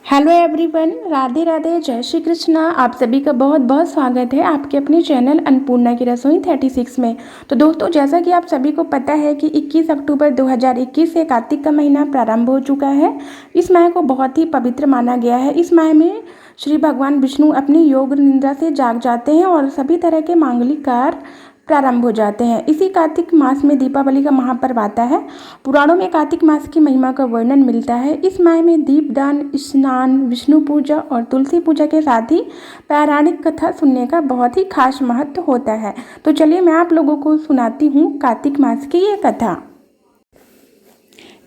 Hello everyone, Radhe Radhe, जय श्री कृष्णा। आप सभी का बहुत बहुत स्वागत है आपके अपने चैनल अन्नपूर्णा की रसोई 36 में। तो दोस्तों, जैसा कि आप सभी को पता है कि 21 अक्टूबर 2021 से कार्तिक का महीना प्रारंभ हो चुका है। इस माह को बहुत ही पवित्र माना गया है। इस माह में श्री भगवान विष्णु अपनी योग निद्रा से जाग जाते हैं और सभी तरह के मांगलिक कार्य प्रारंभ हो जाते हैं। इसी कार्तिक मास में दीपावली का महापर्व आता है। पुराणों में कार्तिक मास की महिमा का वर्णन मिलता है। इस माह में दीपदान, स्नान, विष्णु पूजा और तुलसी पूजा के साथ ही पौराणिक कथा सुनने का बहुत ही खास महत्व होता है। तो चलिए मैं आप लोगों को सुनाती हूँ कार्तिक मास की ये कथा।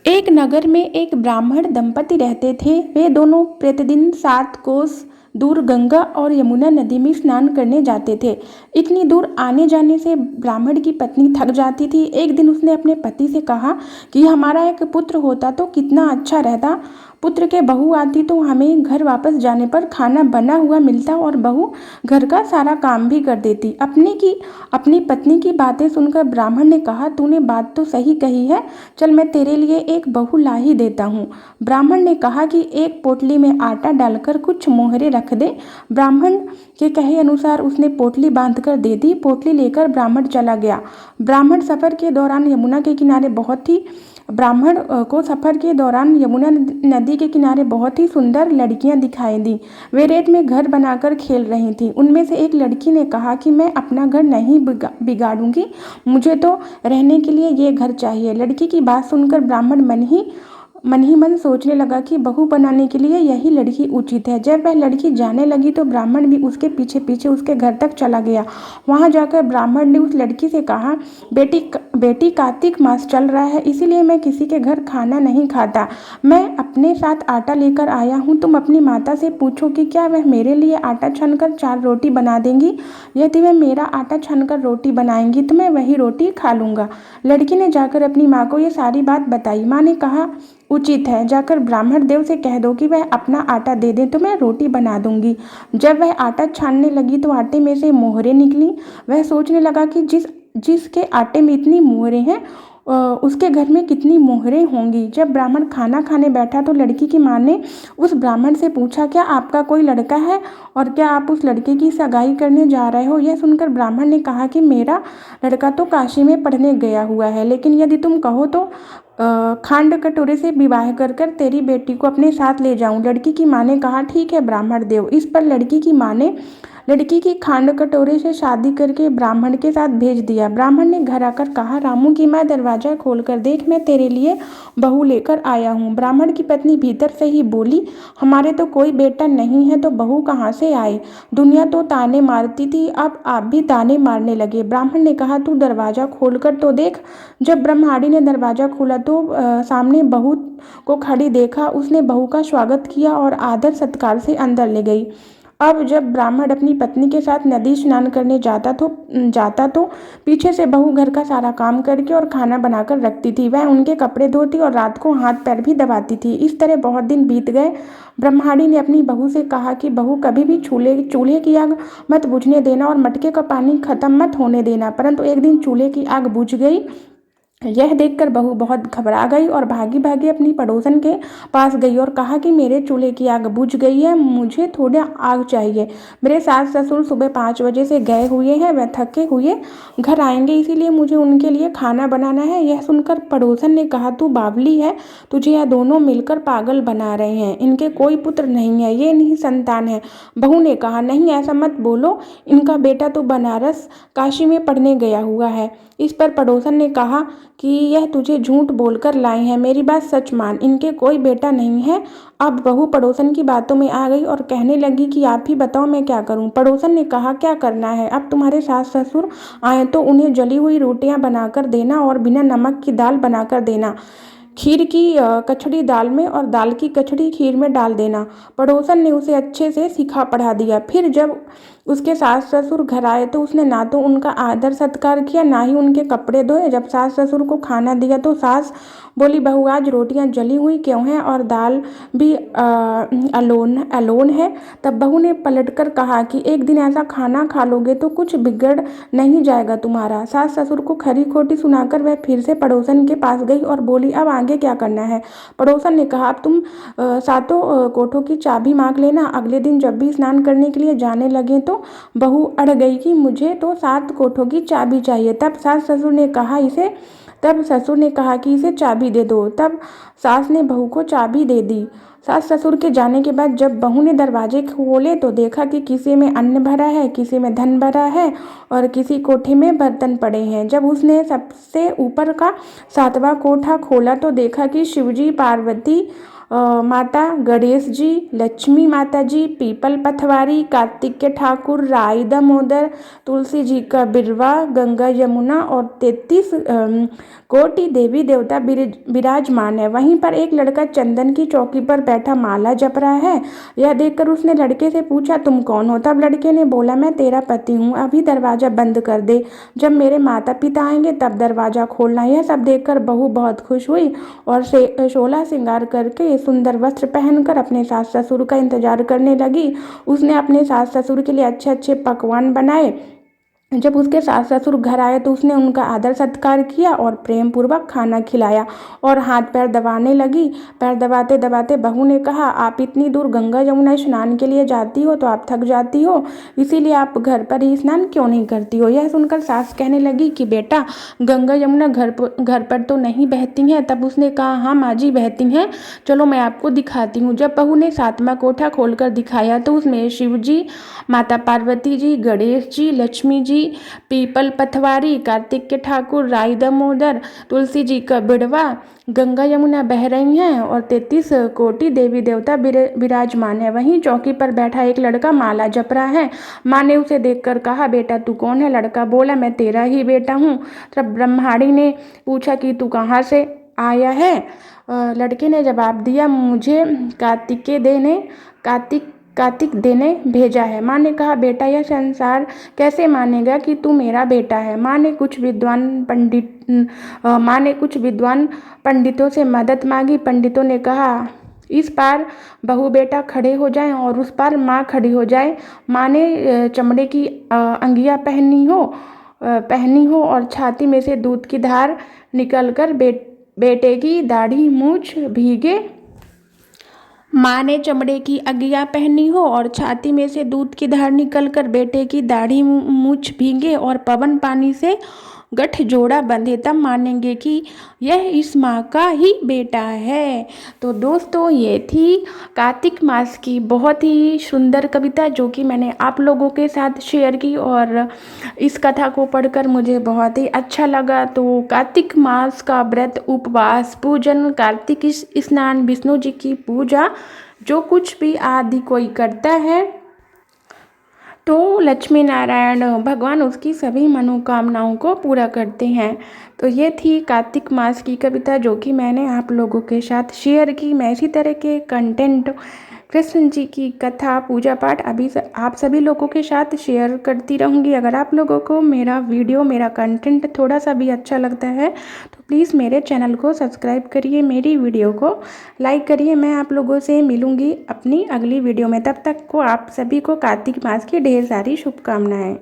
एक नगर में एक ब्राह्मण दंपति रहते थे। वे दोनों प्रतिदिन 7 कोस दूर गंगा और यमुना नदी में स्नान करने जाते थे। इतनी दूर आने जाने से ब्राह्मण की पत्नी थक जाती थी। एक दिन उसने अपने पति से कहा कि हमारा एक पुत्र होता तो कितना अच्छा रहता। पुत्र के बहू आती तो हमें घर वापस जाने पर खाना बना हुआ मिलता और बहू घर का सारा काम भी कर देती। अपनी पत्नी की बातें सुनकर ब्राह्मण ने कहा, तूने बात तो सही कही है, चल मैं तेरे लिए एक बहू ला ही देता हूँ। ब्राह्मण ने कहा कि एक पोटली में आटा डालकर कुछ मोहरे रख दे। ब्राह्मण के कहे अनुसार उसने पोटली बांधकर दे दी। पोटली लेकर ब्राह्मण चला गया। ब्राह्मण को सफ़र के दौरान यमुना नदी के किनारे बहुत ही सुंदर लड़कियां दिखाई दी। वे रेत में घर बनाकर खेल रही थीं। उनमें से एक लड़की ने कहा कि मैं अपना घर नहीं बिगाड़ूंगी, मुझे तो रहने के लिए ये घर चाहिए। लड़की की बात सुनकर ब्राह्मण मन ही मन सोचने लगा कि बहू बनाने के लिए यही लड़की उचित है। जब वह लड़की जाने लगी तो ब्राह्मण भी उसके पीछे पीछे उसके घर तक चला गया। वहां जाकर ब्राह्मण ने उस लड़की से कहा, बेटी कार्तिक मास चल रहा है, इसीलिए मैं किसी के घर खाना नहीं खाता। मैं अपने साथ आटा लेकर आया हूँ। तुम अपनी माता से पूछो कि क्या वह मेरे लिए आटा छानकर 4 रोटी बना देंगी। यदि वह मेरा आटा छानकर रोटी बनाएंगी तो मैं वही रोटी खा लूँगा। लड़की ने जाकर अपनी माँ को ये सारी बात बताई। माँ ने कहा, उचित है, जाकर ब्राह्मण देव से कह दो कि वह अपना आटा दे दें तो मैं रोटी बना दूंगी। जब वह आटा छानने लगी तो आटे में से मोहरें निकली। वह सोचने लगा कि जिसके आटे में इतनी मोहरें हैं उसके घर में कितनी मोहरें होंगी। जब ब्राह्मण खाना खाने बैठा तो लड़की की माँ ने उस ब्राह्मण से पूछा, क्या आपका कोई लड़का है और क्या आप उस लड़के की सगाई करने जा रहे हो। यह सुनकर ब्राह्मण ने कहा कि मेरा लड़का तो काशी में पढ़ने गया हुआ है, लेकिन यदि तुम कहो तो खांड कटोरे से विवाह कर कर तेरी बेटी को अपने साथ ले जाऊं। लड़की की माँ ने कहा, ठीक है ब्राह्मण देव। इस पर लड़की की माँ ने लड़की की खांड कटोरे से शादी करके ब्राह्मण के साथ भेज दिया। ब्राह्मण ने घर आकर कहा, रामू की माँ दरवाजा खोलकर देख, मैं तेरे लिए बहू लेकर आया हूँ। ब्राह्मण की पत्नी भीतर से ही बोली, हमारे तो कोई बेटा नहीं है तो बहू कहाँ से आए। दुनिया तो ताने मारती थी, अब आप भी ताने मारने लगे। ब्राह्मण ने कहा, तू दरवाजा खोलकर तो देख। जब ब्रह्माणी ने दरवाजा खोला तो सामने बहू को खड़ी देखा। उसने बहू का स्वागत किया और आदर सत्कार से अंदर ले गई। अब जब ब्राह्मण अपनी पत्नी के साथ नदी स्नान करने जाता तो पीछे से बहू घर का सारा काम करके और खाना बनाकर रखती थी। वह उनके कपड़े धोती और रात को हाथ पैर भी दबाती थी। इस तरह बहुत दिन बीत गए। ब्रह्माणी ने अपनी बहू से कहा कि बहू, कभी भी चूल्हे की आग मत बुझने देना और मटके का पानी खत्म मत होने देना। परंतु एक दिन चूल्हे की आग बुझ गई। यह देखकर बहू बहुत घबरा गई और भागी भागी अपनी पड़ोसन के पास गई और कहा कि मेरे चूल्हे की आग बुझ गई है, मुझे थोड़ा आग चाहिए। मेरे सास ससुर सुबह 5 बजे से गए हुए हैं, वह थके हुए घर आएंगे, इसीलिए मुझे उनके लिए खाना बनाना है। यह सुनकर पड़ोसन ने कहा, तू बावली है, तुझे यह दोनों मिलकर पागल बना रहे हैं। इनके कोई पुत्र नहीं है, ये नहीं संतान है। बहू ने कहा, नहीं ऐसा मत बोलो, इनका बेटा तो बनारस काशी में पढ़ने गया हुआ है। इस पर पड़ोसन ने कहा कि यह तुझे झूठ बोलकर लाए हैं, मेरी बात सच मान, इनके कोई बेटा नहीं है। अब बहू पड़ोसन की बातों में आ गई और कहने लगी कि आप ही बताओ मैं क्या करूं। पड़ोसन ने कहा, क्या करना है, अब तुम्हारे सास ससुर आए तो उन्हें जली हुई रोटियां बनाकर देना और बिना नमक की दाल बनाकर देना। खीर की कचड़ी दाल में और दाल की कचड़ी खीर में डाल देना। पड़ोसन ने उसे अच्छे से सिखा पढ़ा दिया। फिर जब उसके सास ससुर घर आए तो उसने ना तो उनका आदर सत्कार किया, ना ही उनके कपड़े धोए। जब सास ससुर को खाना दिया तो सास बोली, बहू आज रोटियां जली हुई क्यों हैं और दाल भी अलोन अलोन है। तब बहू ने पलटकर कहा कि एक दिन ऐसा खाना खा लोगे तो कुछ बिगड़ नहीं जाएगा तुम्हारा। सास ससुर को खरी खोटी सुनाकर वह फिर से पड़ोसन के पास गई और बोली, अब आगे क्या करना है। पड़ोसन ने कहा, अब तुम सातों कोठों की चाबी मांग लेना। अगले दिन जब भी स्नान करने के लिए जाने लगे तो बहू अड़ गई कि मुझे तो 7 कोठों की चाबी चाहिए। तब ससुर ने कहा कि इसे चाबी दे दो। तब सास ने बहू को चाबी दे दी। सास ससुर के जाने के बाद जब बहू ने दरवाजे खोले तो देखा कि किसी में अन्न भरा है, किसी में धन भरा है और किसी कोठे में बर्तन पड़े हैं। जब उसने सबसे ऊपर का 7वां कोठा खोला तो देखा कि शिवजी, पार्वती माता, गणेश जी, लक्ष्मी माता जी, पीपल पथवारी, कार्तिक के ठाकुर, राई दामोदर, तुलसी जी का बिरवा, गंगा यमुना और 33 कोटि देवी देवता विराजमान है। वहीं पर एक लड़का चंदन की चौकी पर बैठा माला जप रहा है। यह देखकर उसने लड़के से पूछा, तुम कौन हो। तब लड़के ने बोला, मैं तेरा पति हूँ, अभी दरवाजा बंद कर दे, जब मेरे माता पिता आएंगे तब दरवाजा खोलना। यह सब देखकर बहू बहुत खुश हुई और शोला श्रृंगार करके सुंदर वस्त्र पहनकर अपने सास ससुर का इंतजार करने लगी। उसने अपने सास ससुर के लिए अच्छे अच्छे पकवान बनाए। जब उसके सास ससुर घर आए तो उसने उनका आदर सत्कार किया और प्रेम पूर्वक खाना खिलाया और हाथ पैर दबाने लगी। पैर दबाते दबाते बहू ने कहा, आप इतनी दूर गंगा यमुना स्नान के लिए जाती हो तो आप थक जाती हो, इसीलिए आप घर पर ही स्नान क्यों नहीं करती हो। यह सुनकर सास कहने लगी कि बेटा, गंगा यमुना घर पर तो नहीं बहती हैं। तब उसने कहा, हाँ माँ जी बहती हैं, चलो मैं आपको दिखाती हूँ। जब बहू ने 7वां कोठा खोलकर दिखाया तो उसमें शिव जी, माता पार्वती जी, गणेश जी, लक्ष्मी जी, पीपल पथवारी, कार्तिक के ठाकुर, राई दामोदर, तुलसी जी का बिड़वा, गंगा यमुना बह रही हैं और 33 कोटि देवी देवता विराजमान है। वहीं चौकी पर बैठा एक लड़का माला जप रहा है। माँ ने उसे देखकर कहा, बेटा तू कौन है। लड़का बोला, मैं तेरा ही बेटा हूँ। तब ब्रह्माणी ने पूछा कि तू कहाँ से आया है। लड़के ने जवाब दिया, मुझे कार्तिक देने भेजा है। माँ ने कहा, बेटा यह संसार कैसे मानेगा कि तू मेरा बेटा है। माँ ने कुछ विद्वान पंडितों से मदद मांगी। पंडितों ने कहा, इस पार बहू बेटा खड़े हो जाएं और उस पार माँ खड़ी हो जाए। माँ ने चमड़े की अंगिया पहनी हो और छाती में से दूध की धार निकलकर बेटे की दाढ़ी मूछ भीगे। माँ ने चमड़े की अंगिया पहनी हो और छाती में से दूध की धार निकलकर बेटे की दाढ़ी मूछ भीगे और पवन पानी से गठजोड़ा बंधे, तब मानेंगे कि यह इस माँ का ही बेटा है। तो दोस्तों, ये थी कार्तिक मास की बहुत ही सुंदर कविता जो कि मैंने आप लोगों के साथ शेयर की और इस कथा को पढ़कर मुझे बहुत ही अच्छा लगा। तो कार्तिक मास का व्रत, उपवास, पूजन, कार्तिक स्नान, विष्णु जी की पूजा, जो कुछ भी आदि कोई करता है तो लक्ष्मी नारायण भगवान उसकी सभी मनोकामनाओं को पूरा करते हैं। तो ये थी कार्तिक मास की कविता जो कि मैंने आप लोगों के साथ शेयर की। मैं इसी तरह के कंटेंट, कृष्ण जी की कथा, पूजा पाठ आप सभी लोगों के साथ शेयर करती रहूँगी। अगर आप लोगों को मेरा वीडियो, मेरा कंटेंट थोड़ा सा भी अच्छा लगता है तो प्लीज़ मेरे चैनल को सब्सक्राइब करिए, मेरी वीडियो को लाइक करिए। मैं आप लोगों से मिलूँगी अपनी अगली वीडियो में। तब तक को आप सभी को कार्तिक मास की ढेर सारी शुभकामनाएँ।